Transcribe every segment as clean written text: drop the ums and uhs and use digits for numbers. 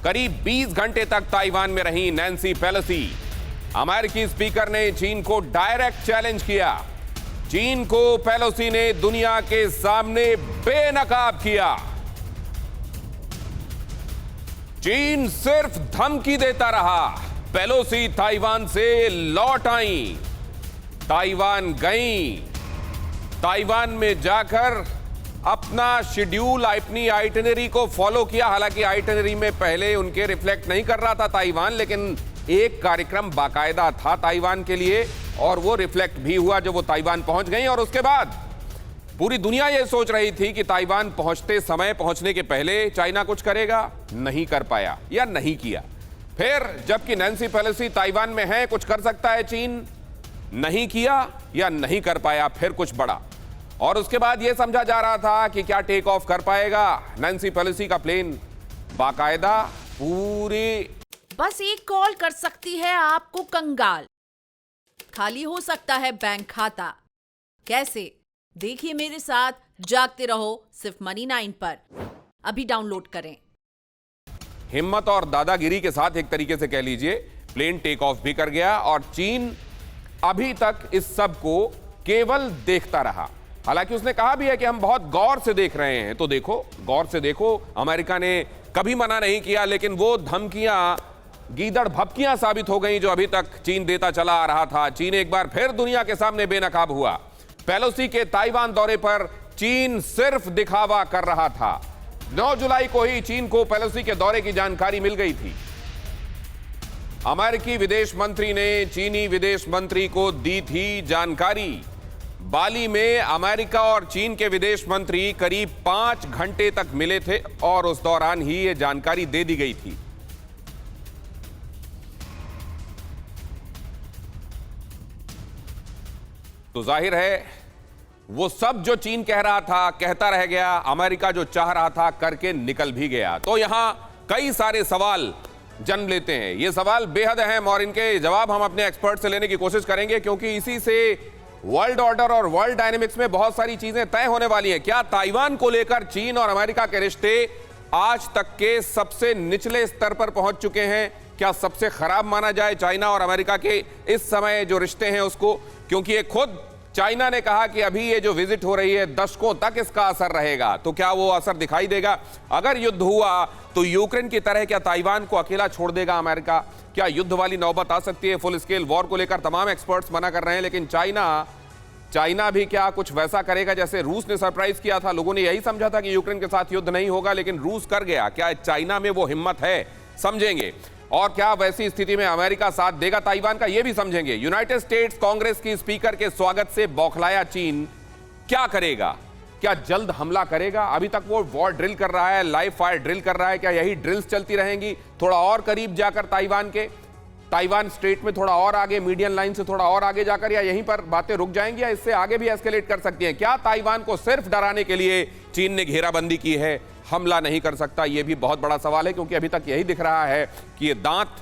करीब 20 घंटे तक ताइवान में रही नैन्सी पेलोसी। अमेरिकी स्पीकर ने चीन को डायरेक्ट चैलेंज किया। चीन को पेलोसी ने दुनिया के सामने बेनकाब किया। चीन सिर्फ धमकी देता रहा। पेलोसी ताइवान से लौट आई, ताइवान गई, ताइवान में जाकर अपना शेड्यूल, अपनी आइटिनरी को फॉलो किया। हालांकि आइटिनरी में पहले उनके रिफ्लेक्ट नहीं कर रहा था ताइवान, लेकिन एक कार्यक्रम बाकायदा था ताइवान के लिए और वो रिफ्लेक्ट भी हुआ जब वो ताइवान पहुंच गई। और उसके बाद पूरी दुनिया ये सोच रही थी कि ताइवान पहुंचते समय, पहुंचने के पहले चाइना कुछ करेगा, नहीं कर पाया या नहीं किया। फिर जबकि नैन्सी पेलोसी ताइवान में है, कुछ कर सकता है चीन, नहीं किया या नहीं कर पाया, फिर कुछ बड़ा। और उसके बाद यह समझा जा रहा था कि क्या टेक ऑफ कर पाएगा नैन्सी पेलोसी का प्लेन। बाकायदा पूरे बस एक कॉल कर सकती है आपको कंगाल, खाली हो सकता है बैंक खाता। कैसे? देखिए मेरे साथ, जागते रहो सिर्फ मनी 9 पर। अभी डाउनलोड करें। हिम्मत और दादागिरी के साथ एक तरीके से कह लीजिए प्लेन टेक ऑफ भी कर गया और चीन अभी तक इस सब को केवल देखता रहा। हालांकि उसने कहा भी है कि हम बहुत गौर से देख रहे हैं। तो देखो, गौर से देखो। अमेरिका ने कभी मना नहीं किया, लेकिन वो धमकियां गीदड़ भपकियां साबित हो गई जो अभी तक चीन देता चला आ रहा था। चीन एक बार फिर दुनिया के सामने बेनकाब हुआ। पेलोसी के ताइवान दौरे पर चीन सिर्फ दिखावा कर रहा था। 9 जुलाई को ही चीन को पेलोसी के दौरे की जानकारी मिल गई थी। अमेरिकी विदेश मंत्री ने चीनी विदेश मंत्री को दी थी जानकारी। बाली में अमेरिका और चीन के विदेश मंत्री करीब 5 घंटे तक मिले थे और उस दौरान ही यह जानकारी दे दी गई थी। तो जाहिर है वो सब जो चीन कह रहा था कहता रह गया, अमेरिका जो चाह रहा था करके निकल भी गया। तो यहां कई सारे सवाल जन्म लेते हैं। ये सवाल बेहद अहम और इनके जवाब हम अपने एक्सपर्ट से लेने की कोशिश करेंगे, क्योंकि इसी से वर्ल्ड ऑर्डर और वर्ल्ड डायनेमिक्स में बहुत सारी चीजें तय होने वाली हैं। क्या ताइवान को लेकर चीन और अमेरिका के रिश्ते आज तक के सबसे निचले स्तर पर पहुंच चुके हैं? क्या सबसे खराब माना जाए चाइना और अमेरिका के इस समय जो रिश्ते हैं उसको? क्योंकि ये खुद चाइना ने कहा कि अभी ये जो विजिट हो रही है दशकों तक इसका असर रहेगा। तो क्या वो असर दिखाई देगा? अगर युद्ध हुआ तो यूक्रेन की तरह क्या ताइवान को अकेला छोड़ देगा अमेरिका? क्या युद्ध वाली नौबत आ सकती है? फुल स्केल वॉर को लेकर तमाम एक्सपर्ट्स मना कर रहे हैं, लेकिन चाइना भी क्या कुछ वैसा करेगा जैसे रूस ने सरप्राइज किया था? लोगों ने यही समझा था कि यूक्रेन के साथ युद्ध नहीं होगा, लेकिन रूस कर गया। क्या चाइना में वो हिम्मत है? समझेंगे। और क्या वैसी स्थिति में अमेरिका साथ देगा ताइवान का? यह भी समझेंगे। यूनाइटेड स्टेट्स कांग्रेस की स्पीकर के स्वागत से बौखलाया चीन क्या करेगा? क्या जल्द हमला करेगा? अभी तक वो वॉर ड्रिल कर रहा है, लाइव फायर ड्रिल कर रहा है। क्या यही ड्रिल्स चलती रहेंगी थोड़ा और करीब जाकर ताइवान स्ट्रेट में थोड़ा और आगे, मीडियन लाइन से थोड़ा और आगे जाकर, या यहीं पर बातें रुक जाएंगी या इससे आगे भी एस्केलेट कर सकती हैं? क्या ताइवान को सिर्फ डराने के लिए चीन ने घेराबंदी की है, हमला नहीं कर सकता? यह भी बहुत बड़ा सवाल है, क्योंकि अभी तक यही दिख रहा है कि ये दांत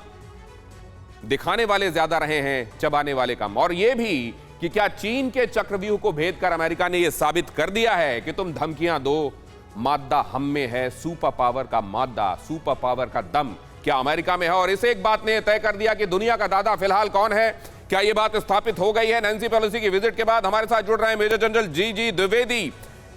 दिखाने वाले ज्यादा रहे हैं, चबाने वाले कम। और यह भी कि क्या चीन के चक्रव्यूह को भेद कर अमेरिका ने यह साबित कर दिया है कि तुम धमकियां दो, मादा हम में है, सुपर पावर का मादा, सुपर पावर का दम क्या अमेरिका में है? और इस एक बात ने तय कर दिया कि दुनिया का दादा फिलहाल कौन है। क्या यह बात स्थापित हो गई है नैन्सी पेलोसी की विजिट के बाद? हमारे साथ जुड़ रहे हैं मेजर जनरल जी द्विवेदी,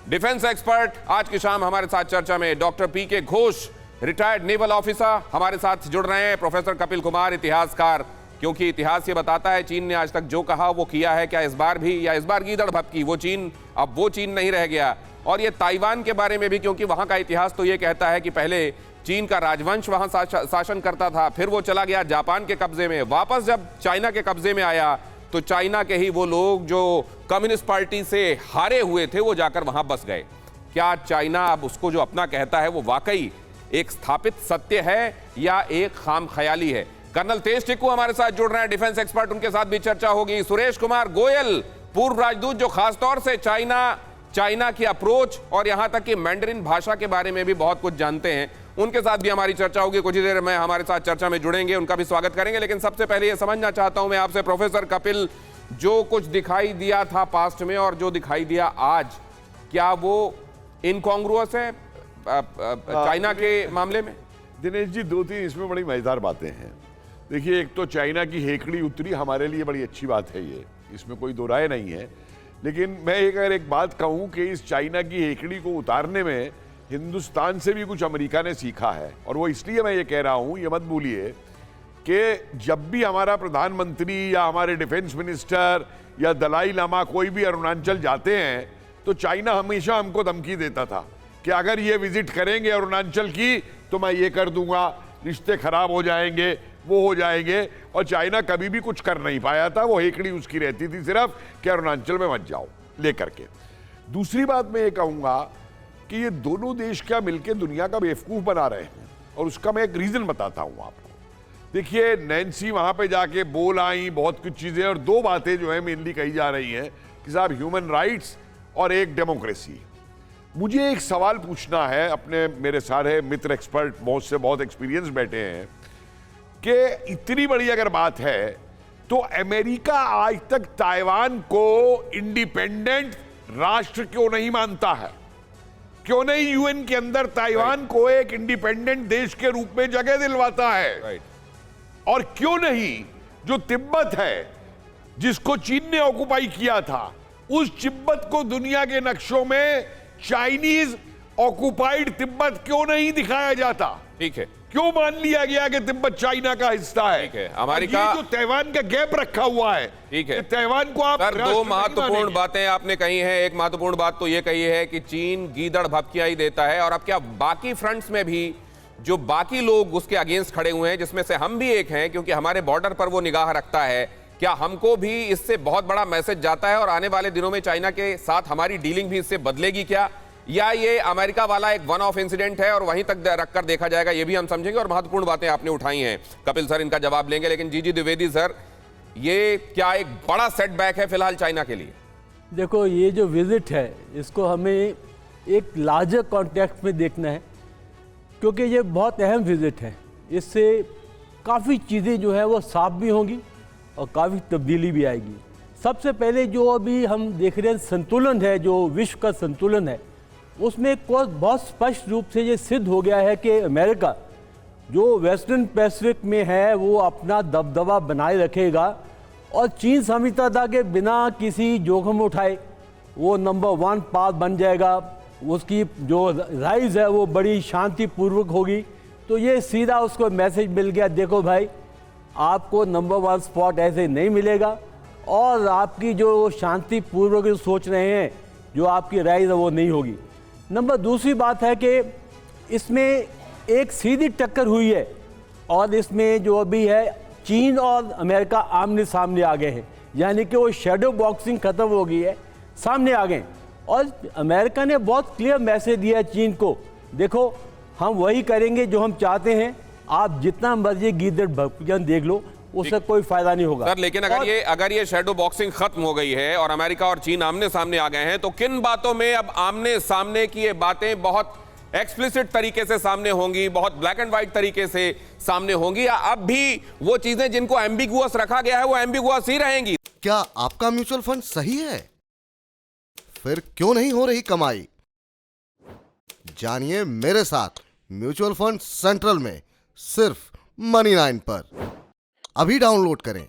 डिफेंस एक्सपर्ट। आज की शाम हमारे साथ चर्चा में डॉक्टर पीके घोष, रिटायर्ड नेवल ऑफिसर, हमारे साथ जुड़ रहे हैं। प्रोफेसर कपिल कुमार, इतिहासकार, क्योंकि इतिहास ये बताता है चीन ने आज तक जो कहा वो किया है। क्या इस बार भी, या इस बार गीदड़ भपकी, वो चीन अब वो चीन नहीं रह गया? और ये ताइवान के बारे में भी, क्योंकि वहां का इतिहास तो ये कहता है कि पहले चीन का राजवंश वहां शासन करता था, फिर वो चला गया जापान के कब्जे में, वापस जब चाइना के कब्जे में आया तो चाइना के ही वो लोग जो कम्युनिस्ट पार्टी से हारे हुए थे वो जाकर वहां बस गए। क्या चाइना अब उसको जो अपना कहता है वो वाकई एक स्थापित सत्य है या एक खाम ख्याली है? कर्नल तेज टिक्कू हमारे साथ जुड़ रहे हैं, डिफेंस एक्सपर्ट, उनके साथ भी चर्चा होगी। सुरेश कुमार गोयल, पूर्व राजदूत, जो खासतौर से चाइना की अप्रोच और यहां तक कि मैंडरिन भाषा के बारे में भी बहुत कुछ जानते हैं, उनके साथ भी हमारी चर्चा होगी। कुछ ही देर में हमारे साथ चर्चा में जुड़ेंगे, उनका भी स्वागत करेंगे। लेकिन सबसे पहले यह समझना चाहता हूं मैं आपसे प्रोफेसर कपिल, जो कुछ दिखाई दिया था पास्ट में और जो दिखाई दिया आज, क्या वो इनकॉन्ग्रुअस है चाइना के मामले में? दिनेश जी, 2-3 इसमें बड़ी मजेदार बातें हैं। देखिए, एक तो चाइना की हेकड़ी उतरी, हमारे लिए बड़ी अच्छी बात है ये, इसमें कोई दो राय नहीं है। लेकिन मैं अगर एक बात कहूं कि इस चाइना की हेकड़ी को उतारने में हिंदुस्तान से भी कुछ अमेरिका ने सीखा है, और वो इसलिए मैं ये कह रहा हूं, ये मत भूलिए कि जब भी हमारा प्रधानमंत्री या हमारे डिफेंस मिनिस्टर या दलाई लामा कोई भी अरुणाचल जाते हैं तो चाइना हमेशा हमको धमकी देता था कि अगर ये विजिट करेंगे अरुणाचल की तो मैं ये कर दूंगा, रिश्ते खराब हो जाएंगे, वो हो जाएंगे। और चाइना कभी भी कुछ कर नहीं पाया था, वो हेकड़ी उसकी रहती थी सिर्फ कि अरुणाचल में मत जाओ लेकर के। दूसरी बात मैं ये कहूंगा कि ये दोनों देश क्या मिलकर दुनिया का बेवकूफ बना रहे हैं, और उसका मैं एक रीजन बताता हूं आपको। देखिए, नैन्सी वहां पे जाके बोल आई बहुत कुछ चीजें, और दो बातें जो है मेनली कही जा रही हैं कि साहब ह्यूमन राइट्स और एक डेमोक्रेसी। मुझे एक सवाल पूछना है, अपने मेरे सारे मित्र एक्सपर्ट बहुत से बहुत एक्सपीरियंस बैठे हैं, कि इतनी बड़ी अगर बात है तो अमेरिका आज तक ताइवान को इंडिपेंडेंट राष्ट्र क्यों नहीं मानता है? क्यों नहीं यूएन के अंदर ताइवान को एक इंडिपेंडेंट देश के रूप में जगह दिलवाता है? और क्यों नहीं जो तिब्बत है जिसको चीन ने ऑक्युपाई किया था, उस तिब्बत को दुनिया के नक्शों में चाइनीज ऑक्युपाइड तिब्बत क्यों नहीं दिखाया जाता? ठीक है, क्यों मान लिया गया कि तिब्बत चाइना का हिस्सा है? ठीक है, अमेरिका जो ताइवान का गैप रखा हुआ है, ठीक है, ताइवान को आप सर, दो महत्वपूर्ण बातें आपने कही हैं। एक महत्वपूर्ण बात तो ये कही है कि चीन गीदड़ भपकियाई देता है, और अब क्या बाकी फ्रंट्स में भी जो बाकी लोग उसके अगेंस्ट खड़े हुए हैं, जिसमें से हम भी एक हैं, क्योंकि हमारे बॉर्डर पर वो निगाह रखता है, क्या हमको भी इससे बहुत बड़ा मैसेज जाता है और आने वाले दिनों में चाइना के साथ हमारी डीलिंग भी इससे बदलेगी क्या, या ये अमेरिका वाला एक वन ऑफ इंसिडेंट है और वहीं तक रखकर देखा जाएगा? ये भी हम समझेंगे, और महत्वपूर्ण बातें आपने उठाई हैं। कपिल सर इनका जवाब लेंगे, लेकिन जीजी द्विवेदी सर, ये क्या एक बड़ा सेटबैक है फिलहाल चाइना के लिए? देखो, ये जो विजिट है इसको हमें एक लार्जर कॉन्टेक्स्ट में देखना है, क्योंकि ये बहुत अहम विजिट है। इससे काफ़ी चीज़ें जो है वो साफ भी होंगी और काफ़ी तब्दीली भी आएगी। सबसे पहले जो अभी हम देख रहे हैं संतुलन है, जो विश्व का संतुलन है, उसमें बहुत स्पष्ट रूप से ये सिद्ध हो गया है कि अमेरिका जो वेस्टर्न पैसिफिक में है वो अपना दबदबा बनाए रखेगा, और चीन समझता था कि बिना किसी जोखिम उठाए वो नंबर 1 पावर बन जाएगा, उसकी जो राइज है वो बड़ी शांतिपूर्वक होगी। तो ये सीधा उसको मैसेज मिल गया, देखो भाई, आपको नंबर 1 स्पॉट ऐसे नहीं मिलेगा, और आपकी जो शांतिपूर्वक सोच रहे हैं, जो आपकी राइज है वो नहीं होगी। नंबर दूसरी बात है कि इसमें एक सीधी टक्कर हुई है, और इसमें जो अभी है चीन और अमेरिका आमने सामने आ गए हैं, यानी कि वो शेडो बॉक्सिंग खत्म हो गई है, सामने आ गए। और अमेरिका ने बहुत क्लियर मैसेज दिया चीन को, देखो हम वही करेंगे जो हम चाहते हैं, आप जितना मर्जी गीदड़ भपकियां देख लो, उससे कोई फायदा नहीं होगा। सर, लेकिन अगर ये शैडो बॉक्सिंग खत्म हो गई है और अमेरिका और चीन आमने सामने आ गए हैं, तो किन बातों में अब आमने सामने की ये बातें बहुत एक्सप्लिसिट तरीके से सामने होंगी, बहुत ब्लैक एंड व्हाइट तरीके से सामने होंगी, या अब भी वो चीजें जिनको एम्बिगुअस रखा गया है वो एम्बिगुअस ही रहेंगी? क्या आपका म्यूचुअल फंड सही है? फिर क्यों नहीं हो रही कमाई? जानिए मेरे साथ म्यूचुअल फंड सेंट्रल में, सिर्फ मनी 9 पर। अभी डाउनलोड करें।